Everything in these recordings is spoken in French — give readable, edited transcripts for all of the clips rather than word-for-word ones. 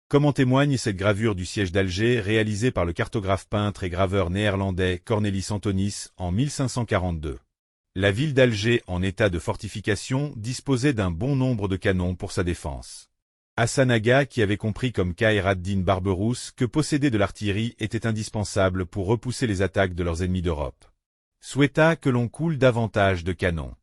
comme en témoigne cette gravure du siège d'Alger réalisée par le cartographe peintre et graveur néerlandais Cornelis Anthonisz en 1542. La ville d'Alger, en état de fortification, disposait d'un bon nombre de canons pour sa défense. Hassan Aga, qui avait compris comme Khayr ad-Din Barberousse que posséder de l'artillerie était indispensable pour repousser les attaques de leurs ennemis d'Europe, souhaita que l'on coule davantage de canons.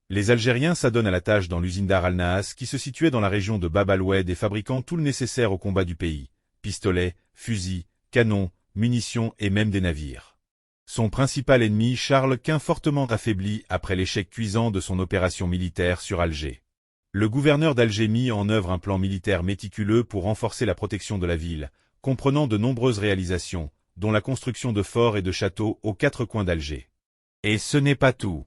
Les Algériens s'adonnent à la tâche dans l'usine d'Ar al-Nahas qui se situait dans la région de Bab al-Oued et fabriquant tout le nécessaire au combat du pays, pistolets, fusils, canons, munitions et même des navires. Son principal ennemi, Charles Quint, fortement affaibli après l'échec cuisant de son opération militaire sur Alger. Le gouverneur d'Alger mit en œuvre un plan militaire méticuleux pour renforcer la protection de la ville, comprenant de nombreuses réalisations, dont la construction de forts et de châteaux aux quatre coins d'Alger. Et ce n'est pas tout.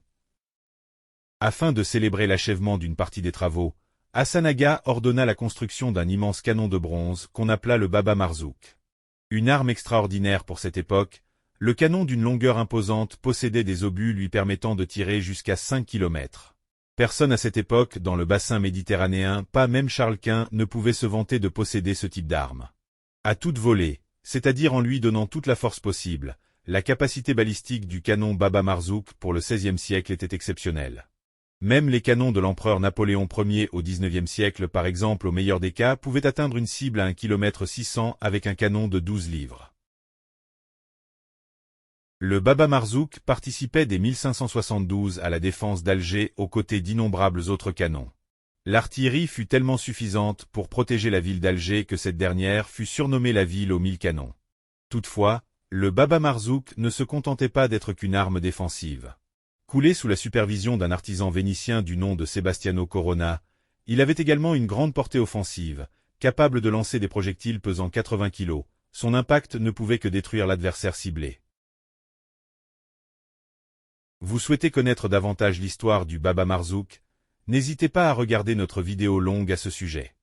Afin de célébrer l'achèvement d'une partie des travaux, Hassan Aga ordonna la construction d'un immense canon de bronze qu'on appela le Baba Marzouk. Une arme extraordinaire pour cette époque, le canon d'une longueur imposante possédait des obus lui permettant de tirer jusqu'à 5 km. Personne à cette époque, dans le bassin méditerranéen, pas même Charles Quint, ne pouvait se vanter de posséder ce type d'arme. À toute volée, c'est-à-dire en lui donnant toute la force possible, la capacité balistique du canon Baba Marzouk pour le XVIe siècle était exceptionnelle. Même les canons de l'empereur Napoléon Ier au XIXe siècle, par exemple, au meilleur des cas, pouvaient atteindre une cible à 1 km 600 avec un canon de 12 livres. Le Baba Marzouk participait dès 1572 à la défense d'Alger aux côtés d'innombrables autres canons. L'artillerie fut tellement suffisante pour protéger la ville d'Alger que cette dernière fut surnommée la ville aux 1000 canons. Toutefois, le Baba Marzouk ne se contentait pas d'être qu'une arme défensive. Coulé sous la supervision d'un artisan vénitien du nom de Sebastiano Corona, il avait également une grande portée offensive, capable de lancer des projectiles pesant 80 kg. Son impact ne pouvait que détruire l'adversaire ciblé. Vous souhaitez connaître davantage l'histoire du Baba Marzouk? N'hésitez pas à regarder notre vidéo longue à ce sujet.